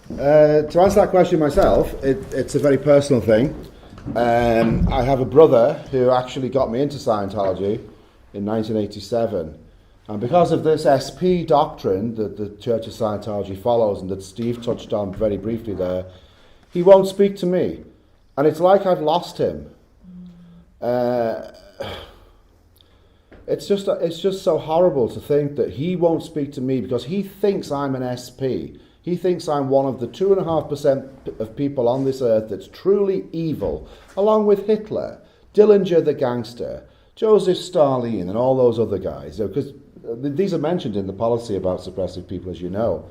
To answer that question myself, it's a very personal thing. I have a brother who actually got me into Scientology in 1987. And because of this SP doctrine that the Church of Scientology follows and that Steve touched on very briefly there, he won't speak to me. And it's like I've lost him. It's just so horrible to think that he won't speak to me because he thinks I'm an SP. He thinks I'm one of the 2.5% of people on this earth that's truly evil, along with Hitler, Dillinger the gangster, Joseph Stalin, and all those other guys. Because these are mentioned in the policy about suppressive people, as you know.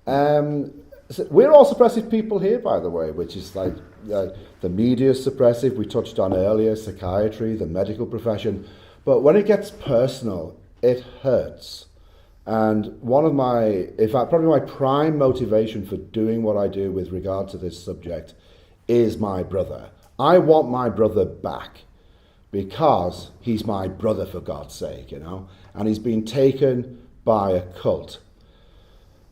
So we're all suppressive people here, by the way, which is like the media is suppressive. We touched on earlier psychiatry, the medical profession. But when it gets personal, it hurts. And one of my, in fact, probably my prime motivation for doing what I do with regard to this subject is my brother. I want my brother back because he's my brother, for God's sake, you know, and he's been taken by a cult.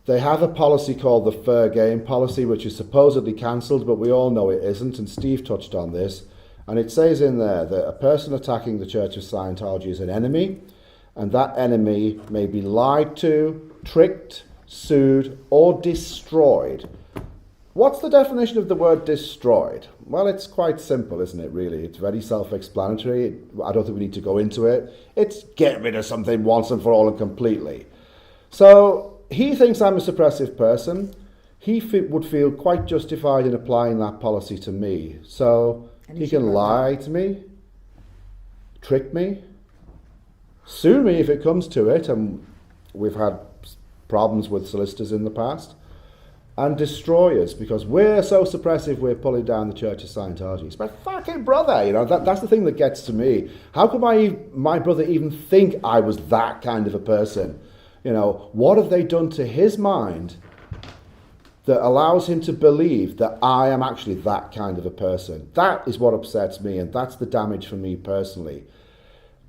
They have a policy called the fair game policy, which is supposedly cancelled, but we all know it isn't, and Steve touched on this. And it says in there that a person attacking the Church of Scientology is an enemy, and that enemy may be lied to, tricked, sued, or destroyed. What's the definition of the word destroyed? Well, it's quite simple, isn't it, really? It's very self-explanatory. I don't think we need to go into it. It's get rid of something once and for all and completely. So he thinks I'm a suppressive person. He would feel quite justified in applying that policy to me. So he can lie to me, trick me, sue me if it comes to it, and we've had problems with solicitors in the past, and destroy us because we're so suppressive we're pulling down the Church of Scientology. It's my fucking brother, you know, that's the thing that gets to me. How could my brother even think I was that kind of a person? You know, what have they done to his mind that allows him to believe that I am actually that kind of a person? That is what upsets me, and that's the damage for me personally.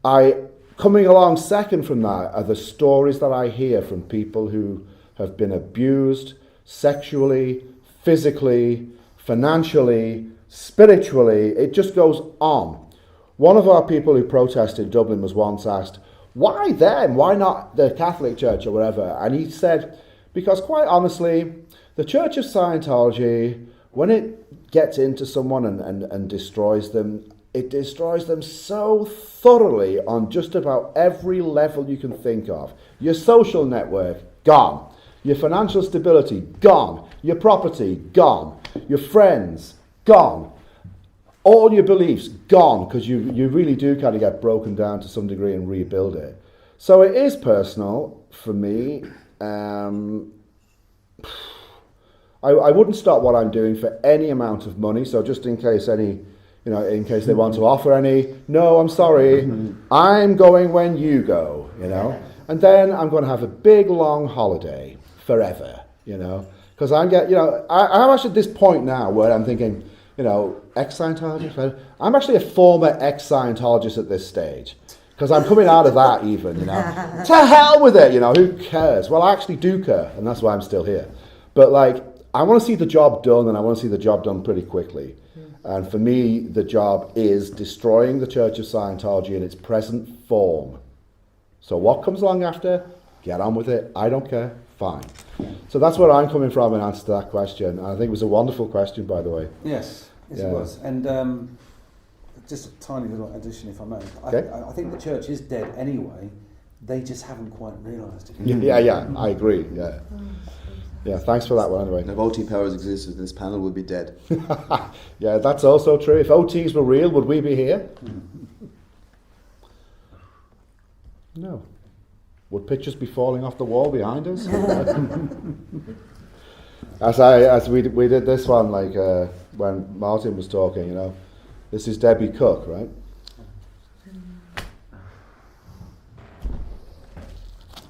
Coming along second from that are the stories that I hear from people who have been abused sexually, physically, financially, spiritually. It just goes on. One of our people who protested in Dublin was once asked, why them? Why not the Catholic Church or whatever? And he said, because quite honestly, the Church of Scientology, when it gets into someone and destroys them, it destroys them so thoroughly on just about every level you can think of. Your social network, gone. Your financial stability, gone. Your property, gone. Your friends, gone. All your beliefs, gone, because you really do kind of get broken down to some degree and rebuild it. So it is personal for me. I wouldn't stop what I'm doing for any amount of money, so just in case in case they want to offer any, no, I'm sorry, I'm going when you go, you know. And then I'm going to have a big, long holiday forever, you know. Because I'm actually at this point now where I'm thinking, you know, ex-Scientologist. I'm actually a former ex-Scientologist at this stage. Because I'm coming out of that even, you know. To hell with it, you know, who cares? Well, I actually do care, and that's why I'm still here. But, like, I want to see the job done, and I want to see the job done pretty quickly. And for me, the job is destroying the Church of Scientology in its present form. So what comes along after? Get on with it. I don't care. Fine. So that's where I'm coming from in answer to that question. And I think it was a wonderful question, by the way. Yes, it was. And just a tiny little addition, if I may. Okay. I think the church is dead anyway. They just haven't quite realised it. Yeah, I agree. Yeah. Yeah, thanks for that one anyway. If OT powers existed, this panel would be dead. Yeah, that's also true. If OTs were real, would we be here? No. Would pictures be falling off the wall behind us? As we did this one, like when Martin was talking, you know, this is Debbie Cook, right?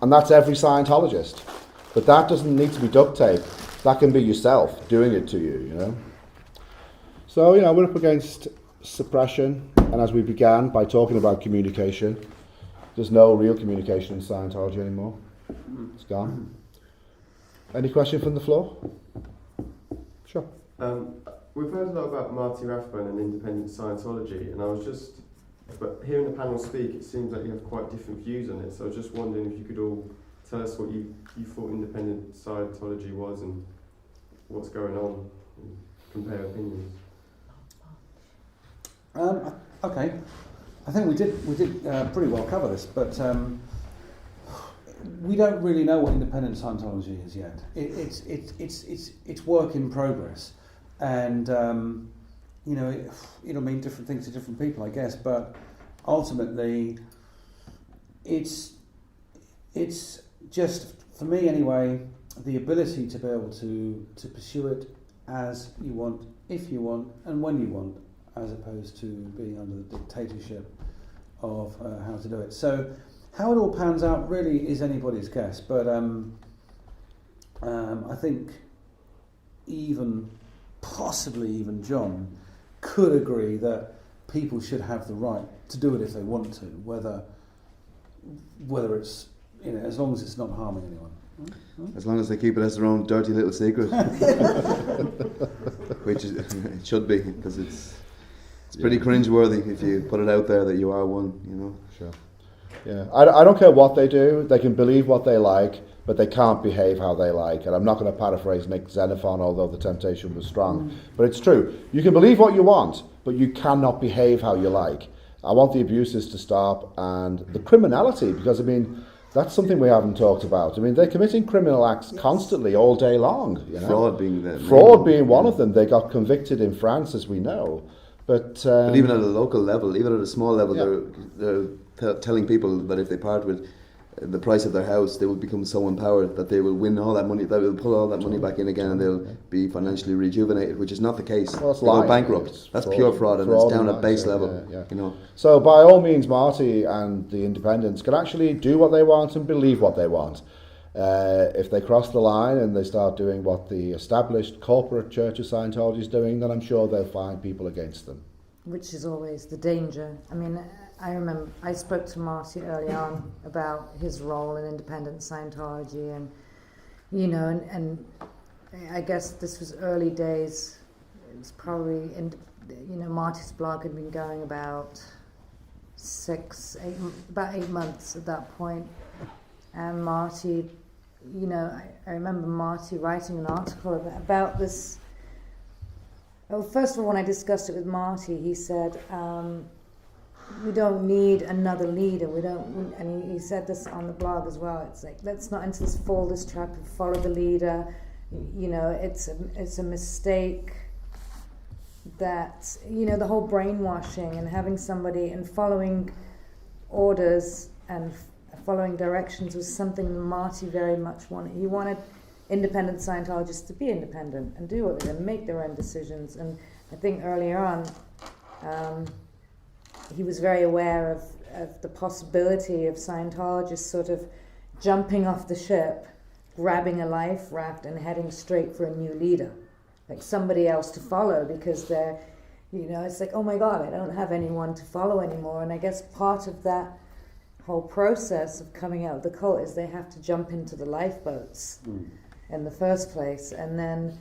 And that's every Scientologist. But that doesn't need to be duct tape. That can be yourself doing it to you, you know. So, you know, we're up against suppression. And as we began by talking about communication, there's no real communication in Scientology anymore. It's gone. Any question from the floor? Sure. We've heard a lot about Marty Rathbone and independent Scientology, and but hearing the panel speak, it seems like you have quite different views on it. So I was just wondering if you could all tell us what you thought independent Scientology was and what's going on, and compare opinions. Okay, I think we did pretty well cover this, but we don't really know what independent Scientology is yet. It's work in progress, and it'll mean different things to different people, I guess. But ultimately, it's just, for me anyway, the ability to be able to pursue it as you want, if you want, and when you want, as opposed to being under the dictatorship of how to do it. So how it all pans out really is anybody's guess, but I think possibly even John could agree that people should have the right to do it if they want to, whether it's, as long as it's not harming anyone. As long as they keep it as their own dirty little secret, which it should be, because it's pretty cringeworthy if you put it out there that you are one. Sure. Yeah, I don't care what they do. They can believe what they like, but they can't behave how they like. And I'm not going to paraphrase Nick Xenophon, although the temptation was strong. But it's true. You can believe what you want, but you cannot behave how you like. I want the abuses to stop and the criminality, because, that's something we haven't talked about. They're committing criminal acts constantly, all day long. Fraud being one of them. They got convicted in France, as we know. But even at a local level, even at a small level, they're telling people that if they part with the price of their house, they will become so empowered that they will win all that money, that will pull all that money back in again, and they'll be financially rejuvenated, which is not the case. Well, they go bankrupt. That's pure fraud, and it's down at base level. So by all means, Marty and the independents can actually do what they want and believe what they want. If they cross the line and they start doing what the established corporate Church of Scientology is doing, then I'm sure they'll find people against them. Which is always the danger. I remember I spoke to Marty early on about his role in independent Scientology, and and I guess this was early days. It was probably Marty's blog had been going about 8 months at that point, and Marty, I remember Marty writing an article about this. Well, first of all, when I discussed it with Marty, he said, we don't need another leader. And he said this on the blog as well. It's like, let's not fall this trap and follow the leader. It's a mistake that, the whole brainwashing and having somebody and following orders and following directions was something that Marty very much wanted. He wanted independent Scientologists to be independent and do what they're going to make their own decisions. And I think earlier on, he was very aware of the possibility of Scientologists sort of jumping off the ship, grabbing a life raft and heading straight for a new leader, like somebody else to follow, because they're, it's like, oh my God, I don't have anyone to follow anymore. And I guess part of that whole process of coming out of the cult is they have to jump into the lifeboats in the first place, and then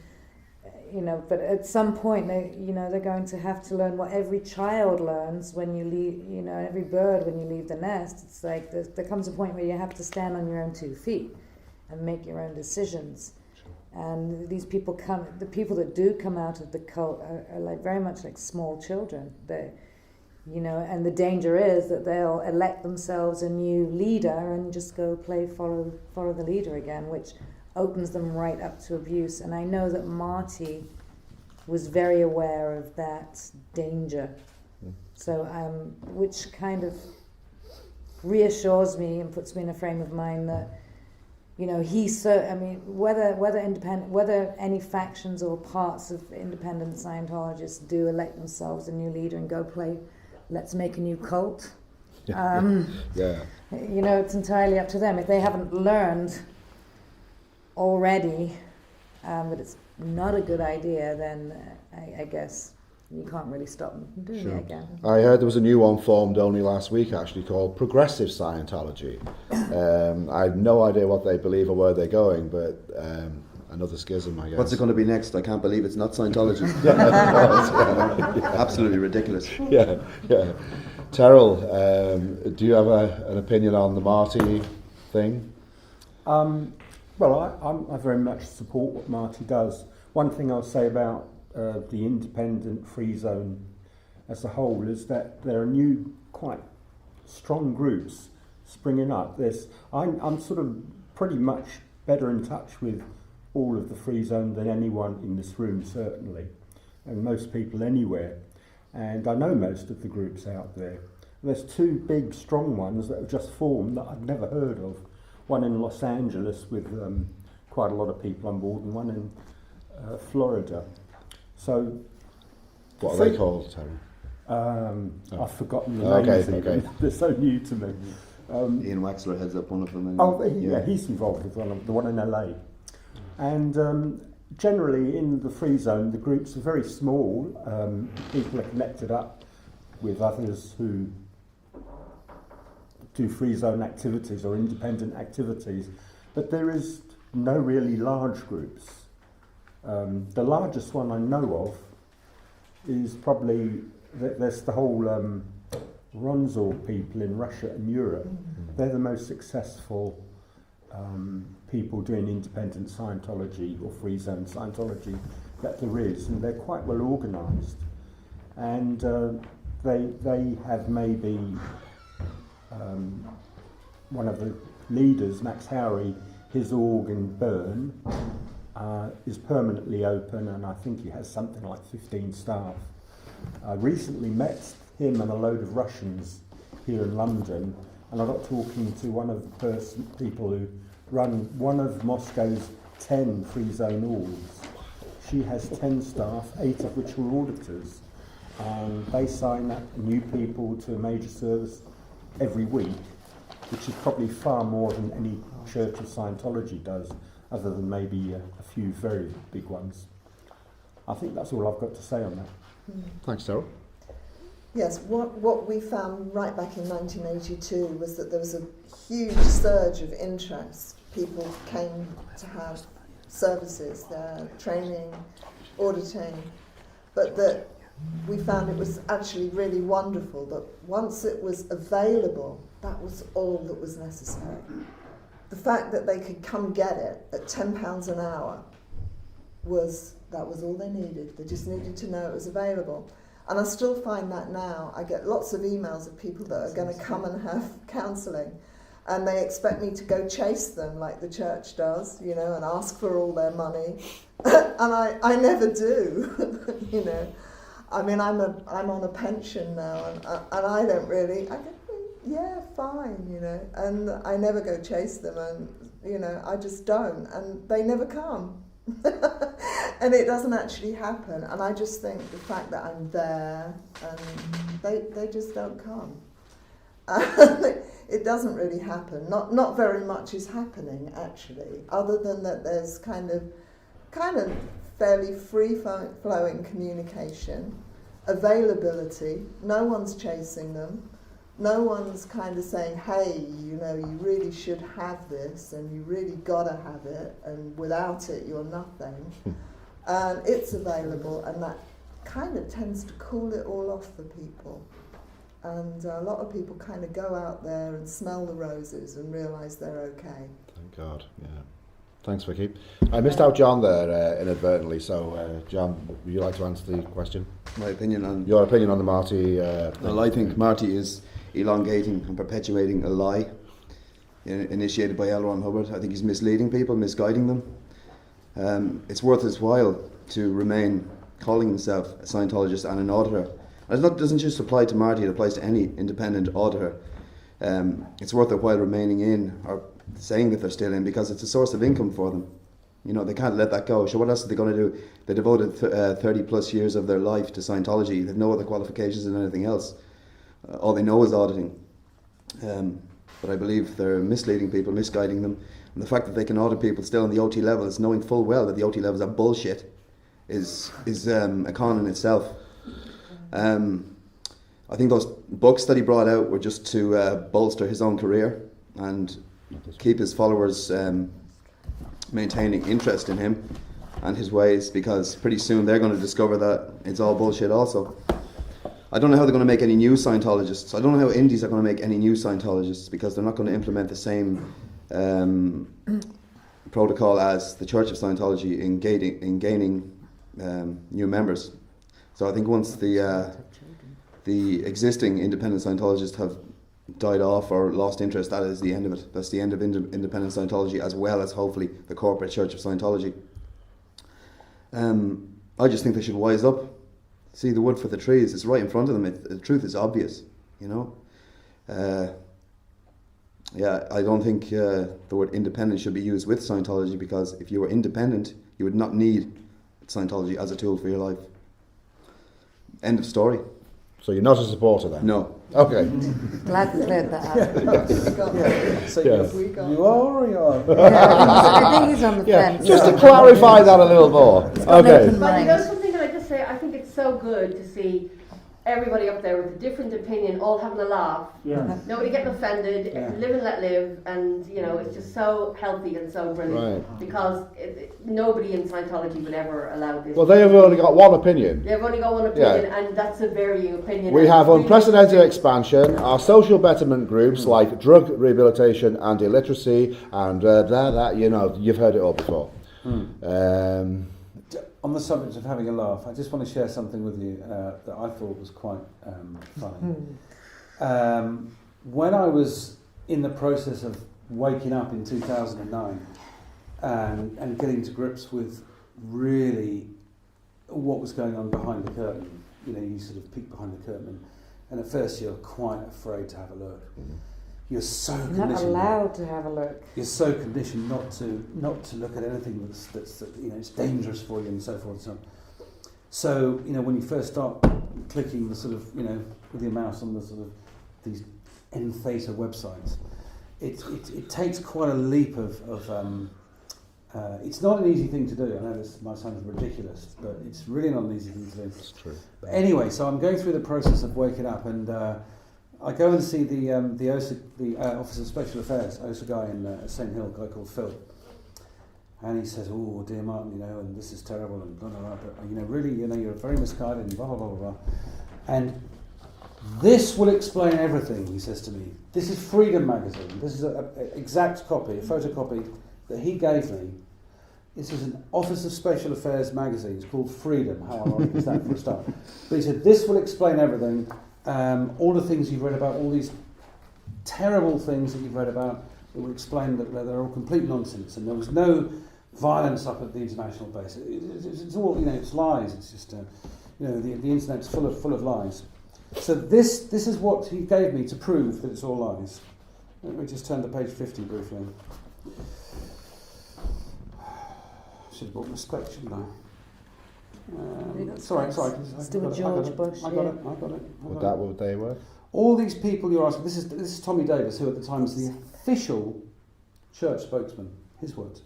but at some point they're going to have to learn what every child learns when you leave, every bird when you leave the nest. It's like there comes a point where you have to stand on your own 2 feet and make your own decisions. And these people the people that do come out of the cult are like very much like small children. They, and the danger is that they'll elect themselves a new leader and just go follow the leader again, which opens them right up to abuse. And I know that Marty was very aware of that danger. So, which kind of reassures me and puts me in a frame of mind that, whether any factions or parts of independent Scientologists do elect themselves a new leader and go play, let's make a new cult. It's entirely up to them. If they haven't learned already that it's not a good idea, then I guess you can't really stop them from doing it again. I heard there was a new one formed only last week, actually, called Progressive Scientology. I had no idea what they believe or where they're going, but another schism, I guess. What's it going to be next? I can't believe it's not Scientology. Absolutely ridiculous. Yeah. Terrell, do you have an opinion on the Marty thing? Well, I very much support what Marty does. One thing I'll say about the independent free zone as a whole is that there are new, quite strong groups springing up. I'm sort of pretty much better in touch with all of the free zone than anyone in this room, certainly, and most people anywhere. And I know most of the groups out there. There's two big, strong ones that have just formed that I've never heard of. One in Los Angeles with quite a lot of people on board, and one in Florida. So, What are they called, Terry? I've forgotten the names. Okay. They're so new to me. Ian Waxler heads up one of them. Yeah, he's involved with the one in LA. And generally in the free zone, the groups are very small. People are connected up with others who do free zone activities or independent activities, but there is no really large groups. The largest one I know of is probably, there's the whole Ronzor people in Russia and Europe. They're the most successful people doing independent Scientology or free zone Scientology that there is, and they're quite well organised. And they have maybe one of the leaders, Max Howry, his org in Bern is permanently open, and I think he has something like 15 staff. I recently met him and a load of Russians here in London, and I got talking to one of the people who run one of Moscow's 10 free zone orgs. She has 10 staff, 8 of which are auditors, and they sign up new people to a major service every week, which is probably far more than any Church of Scientology does, other than maybe a few very big ones. I think that's all I've got to say on that. Thanks, Terrell. Yes, what we found right back in 1982 was that there was a huge surge of interest. People came to have services, training, auditing, but that we found it was actually really wonderful that once it was available, that was all that was necessary. The fact that they could come get it at £10 an hour was all they needed. They just needed to know it was available. And I still find that now. I get lots of emails of people that are going to come and have counselling, and they expect me to go chase them like the church does, and ask for all their money. And I never do, I mean, I'm on a pension now, and I don't really. I go, yeah, fine, and I never go chase them, and I just don't, and they never come. And it doesn't actually happen, and I just think the fact that I'm there and they just don't come. It doesn't really happen. Not very much is happening actually, other than that there's kind of fairly free flowing communication, availability. No one's chasing them. No one's kind of saying, hey, you really should have this, and you really gotta have it, and without it you're nothing. And it's available, and that kind of tends to cool it all off for people. And a lot of people kind of go out there and smell the roses and realise they're okay. Thank God, yeah. Thanks, Vicky. I missed out John there inadvertently, so John, would you like to answer the question? My opinion on... Your opinion on the Marty... Well, I think Marty is elongating and perpetuating a lie initiated by L. Ron Hubbard. I think he's misleading people, misguiding them. It's worth his while to remain calling himself a Scientologist and an auditor. And it doesn't just apply to Marty, it applies to any independent auditor. It's worth their while remaining in, or saying that they're still in, because it's a source of income for them. They can't let that go. So what else are they going to do? They devoted 30 plus years of their life to Scientology. They have no other qualifications than anything else. All they know is auditing. But I believe they're misleading people, misguiding them. And the fact that they can audit people still on the OT levels, knowing full well that the OT levels are bullshit, is a con in itself. I think those books that he brought out were just to bolster his own career and keep his followers maintaining interest in him and his ways, because pretty soon they're going to discover that it's all bullshit also. I don't know how they're going to make any new Scientologists. I don't know how Indies are going to make any new Scientologists, because they're not going to implement the same protocol as the Church of Scientology in gaining new members. So I think once the existing independent Scientologists have died off or lost interest, that is the end of it. That's the end of independent Scientology, as well as hopefully the corporate Church of Scientology. I just think they should wise up. See the wood for the trees. It's right in front of them. The truth is obvious, you know. I don't think the word independent should be used with Scientology, because if you were independent, you would not need Scientology as a tool for your life. End of story. So you're not a supporter then? No. Okay. Glad we cleared that up. So Yes. you are or you are? I think he's on the fence. Just to clarify that a little more. got an Okay. open But you mind. know something, can I just say, I think it's so good to see everybody up there with a different opinion, all having a laugh. Yeah. Nobody getting offended, Yeah. live and let live, and you know, it's just so healthy and so brilliant. Right. Because nobody in Scientology would ever allow this. Well, they have only got one opinion. They've only got one opinion, and that's a varying opinion. We and have it's really unprecedented interesting. expansion. Our social betterment groups like drug rehabilitation and illiteracy and you've heard it all before. On the subject of having a laugh, I just want to share something with you that I thought was quite funny. When I was in the process of waking up in 2009 and getting to grips with really what was going on behind the curtain, you know, you sort of peek behind the curtain, and at first you're quite afraid to have a look. You're so You're not conditioned. allowed to have a look. You're so conditioned not to look at anything that's you know, it's dangerous for you and so forth and so on. So, you know, when you first start clicking the sort of, you know, with your mouse on the sort of these end theta websites, it takes quite a leap of it's not an easy thing to do. I know this might sound ridiculous, but it's really not an easy thing to do. That's true. But anyway, so I'm going through the process of waking up, and I go and see the Office of Special Affairs, OSA guy in St Hill, a guy called Phil. And he says, "Oh, dear Martin, you know, and this is terrible, and blah, blah, blah, but, you know, really, you know, you're very misguided, and blah, blah, blah, blah, blah. And this will explain everything," he says to me. "This is Freedom magazine. This is an exact copy, a photocopy that he gave me. This is an Office of Special Affairs magazine. It's called Freedom." How ironic is that for a start? But he said, "This will explain everything. All the things you've read about, all these terrible things that you've read about, it will explain that they're all complete nonsense, and there was no violence up at the international base. It's all, you know, it's lies. It's just, you know, the internet's full of lies." So this is what he gave me to prove that it's all lies. Let me just turn to page 50 briefly. Should have brought my specs, shouldn't I? Sorry. Let's do a George Bush. I got it. Would they work? All these people you're asking, this is Tommy Davis, who at the time was the official church spokesman, his words.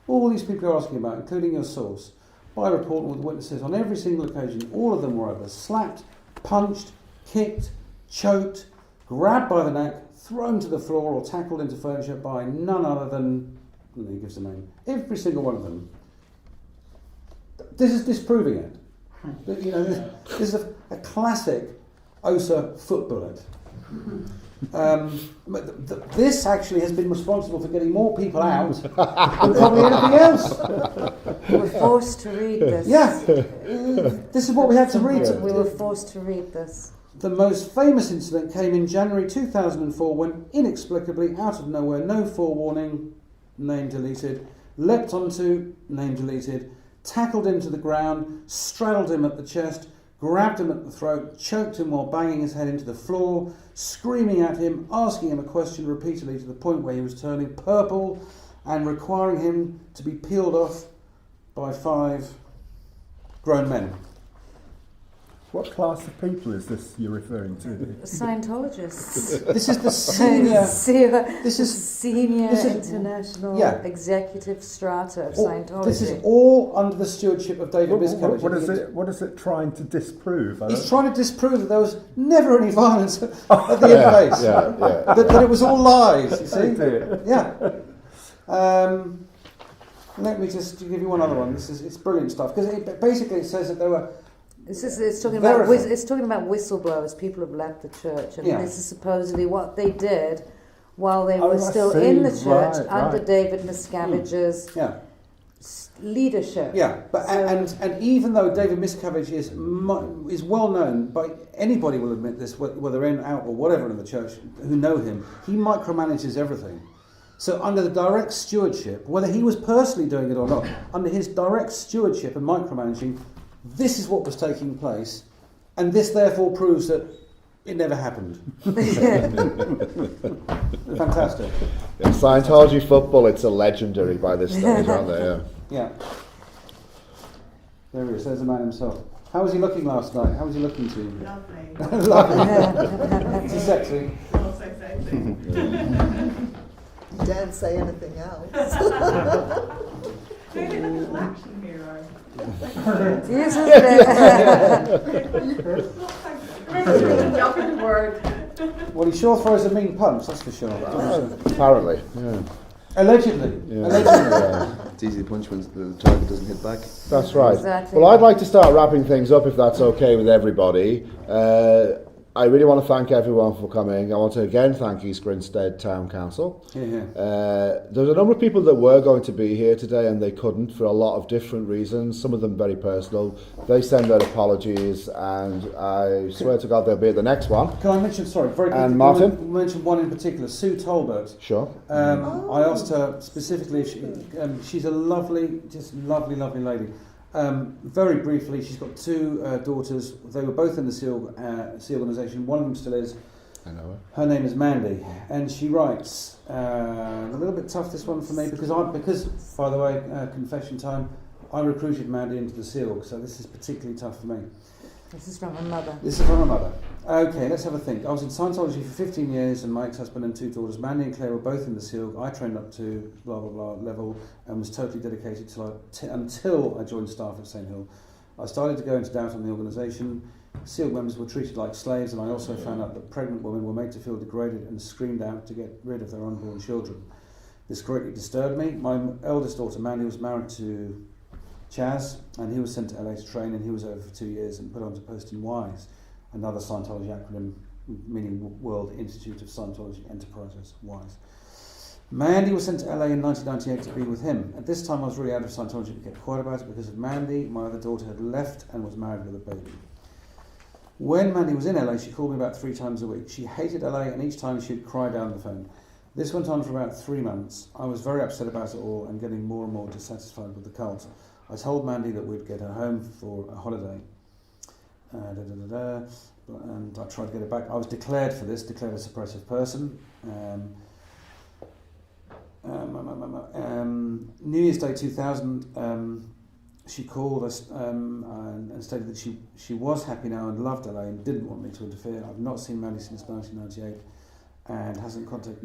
All these people you're asking about, including your source, by report with witnesses, on every single occasion, all of them were either slapped, punched, kicked, choked, grabbed by the neck, thrown to the floor, or tackled into furniture by none other than, and he gives the name, every single one of them. This is disproving it. You know, this is a classic OSA foot bullet. This actually has been responsible for getting more people out than probably anything else. We were forced to read this. Yeah, this is what we had to read. We were forced to read this. The most famous incident came in January 2004 when, inexplicably, out of nowhere, no forewarning, name deleted, leapt onto, name deleted, tackled him to the ground, straddled him at the chest, grabbed him at the throat, choked him while banging his head into the floor, screaming at him, asking him a question repeatedly to the point where he was turning purple, and requiring him to be peeled off by 5 grown men. What class of people is this you're referring to? Scientologists. This is the senior. This is senior international executive strata of Scientology. This is all under the stewardship of David Miscavige. What is it trying to disprove? He's trying to disprove that there was never any violence at the interface. That it was all lies. You see? Yeah. Let me just give you one other one. It's brilliant stuff because it says that there were. It's talking about whistleblowers, people who've left the church, and this is supposedly what they did while they were still in the church under David Miscavige's leadership. Yeah, but and even though David Miscavige is well known, by anybody will admit this, whether in, out, or whatever in the church who know him, he micromanages everything. So under the direct stewardship, whether he was personally doing it or not, under his direct stewardship and micromanaging, this is what was taking place, and this therefore proves that it never happened. Fantastic. Yeah, Scientology football, it's a legendary by this stage, aren't they? Yeah. There he is, there's the man himself. How was he looking last night? How was he looking to you? Lovely. Lovely. Is he sexy? Not so sexy. You daren't say anything else. Maybe like a little action hero. Yes, Jump in the word. Well, he sure throws a mean punch, that's for sure. Apparently, yeah. Allegedly. Yeah. Allegedly. It's easy to punch when the target doesn't hit back. That's right. Exactly. Well, I'd like to start wrapping things up if that's okay with everybody. I really want to thank everyone for coming. I want to again thank East Grinstead Town Council. There's a number of people that were going to be here today and they couldn't for a lot of different reasons, some of them very personal. They send out apologies and I swear to God they'll be at the next one. Can I mention, sorry, very quickly, And Martin? mention one in particular, Sue Tolbert. Sure. I asked her specifically if she's a lovely lady. Very briefly, she's got two daughters. They were both in the SEAL organisation. One of them still is. I know her name is Mandy, and she writes a little bit tough this one for me because by the way, confession time, I recruited Mandy into the SEAL, so this is particularly tough for me. This is from her mother. This is from her mother. Okay, let's have a think. I was in Scientology for 15 years and my ex-husband and two daughters, Mandy and Claire, were both in the SEAL. I trained up to blah, blah, blah level and was totally dedicated until I joined staff at St Hill. I started to go into doubt on the organisation. SEAL members were treated like slaves and I also found out that pregnant women were made to feel degraded and screamed out to get rid of their unborn children. This greatly disturbed me. My eldest daughter, Mandy, was married to Chaz, and he was sent to LA to train, and he was over for 2 years and put on to post in WISE, another Scientology acronym meaning World Institute of Scientology Enterprises, WISE. Mandy was sent to LA in 1998 to be with him. At this time I was really out of Scientology but kept quiet about it because of Mandy. My other daughter had left and was married with a baby. When Mandy was in LA, she called me about 3 times a week. She hated LA and each time she'd cry down the phone. This went on for about 3 months. I was very upset about it all and getting more and more dissatisfied with the cult. I told Mandy that we'd get her home for a holiday. And I tried to get her back. I was declared for this, declared a suppressive person. New Year's Day 2000, she called us and stated that she was happy now and loved LA and didn't want me to interfere. I've not seen Mandy since 1998 and hasn't contacted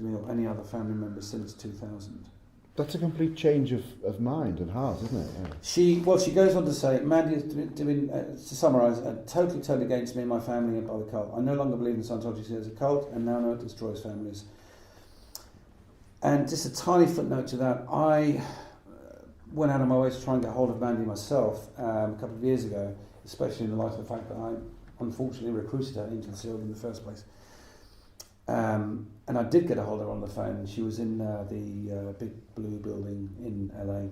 me or any other family members since 2000. That's a complete change of mind and heart, isn't it? Yeah. She goes on to say, Mandy has been to summarise, totally against me and my family and by the cult. I no longer believe in Scientology as a cult and now know it destroys families. And just a tiny footnote to that, I went out of my way to try and get hold of Mandy myself a couple of years ago, especially in the light of the fact that I unfortunately recruited her into the SEAL in the first place. And I did get a hold of her on the phone, and she was in the big blue building in LA.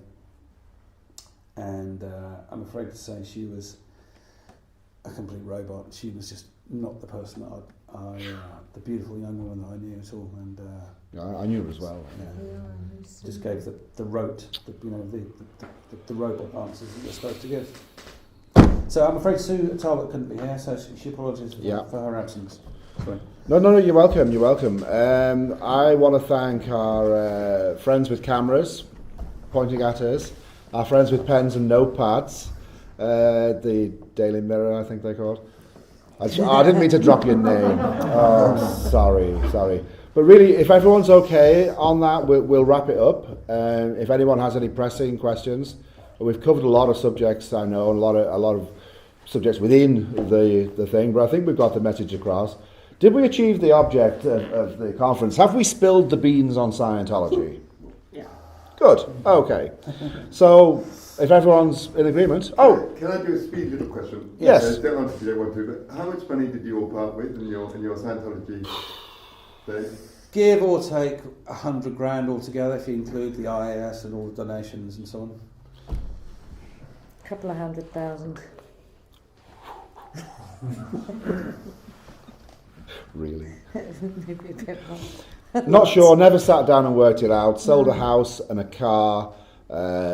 And I'm afraid to say she was a complete robot. She was just not the person that the beautiful young woman that I knew at all. And I knew her as well. Yeah. Just gave the rote, the robot answers that you're supposed to give. So I'm afraid Sue Talbot couldn't be here, so she apologises for her absence. Sorry. No, you're welcome. I want to thank our friends with cameras pointing at us, our friends with pens and notepads, the Daily Mirror, I think they're called. I didn't mean to drop your name. Oh, sorry. But really, if everyone's okay on that, we'll wrap it up. If anyone has any pressing questions, we've covered a lot of subjects, I know, and a lot of subjects within the thing, but I think we've got the message across. Did we achieve the object of the conference? Have we spilled the beans on Scientology? Yeah. Good. Okay. So, if everyone's in agreement, Can I do a speed little question? Yes. Don't want to, don't want to, but how much money did you all part with in your Scientology days? Give or take 100 grand altogether if you include the IAS and all the donations and so on. Couple of 100,000. really. Maybe a bit more. Not sure, never sat down and worked it out. Sold a house and a car,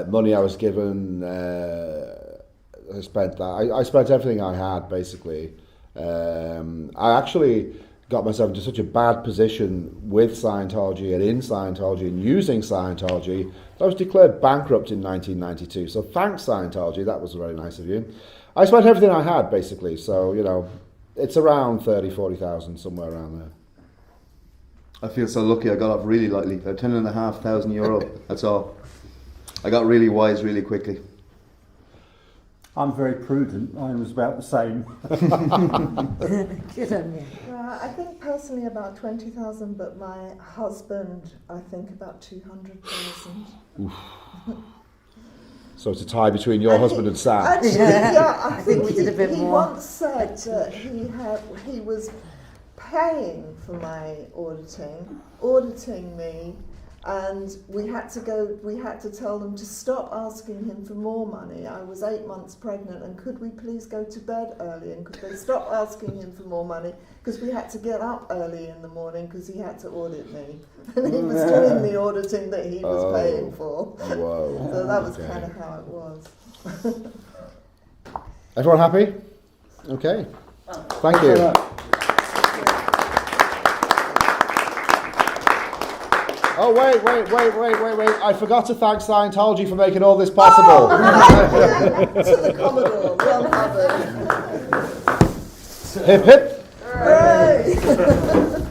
money I was given, I spent that. I spent everything I had, basically. I actually got myself into such a bad position with Scientology and in Scientology and using Scientology that I was declared bankrupt in 1992. So thanks, Scientology, that was very nice of you. I spent everything I had, basically, so, you know, it's around 40,000, somewhere around there. I feel so lucky. I got off really lightly. I had €10,500. That's all. I got really wise really quickly. I'm very prudent. Mine was about the same. Good on you. I think personally about 20,000, but my husband, I think about 200,000. So it's a tie between your husband and Sam. Actually, I think we did a bit he more. once said that he was paying for my auditing me, and we had to tell them to stop asking him for more money. I was 8 months pregnant, and could we please go to bed early, and could they stop asking him for more money, because we had to get up early in the morning because he had to audit me, and he was doing the auditing that he was paying for. Whoa. So that was Okay. kind of how it was. Everyone happy? Okay. Thank you. Oh, wait. I forgot to thank Scientology for making all this possible. To the Commodore, well covered. Hip hip. Hooray!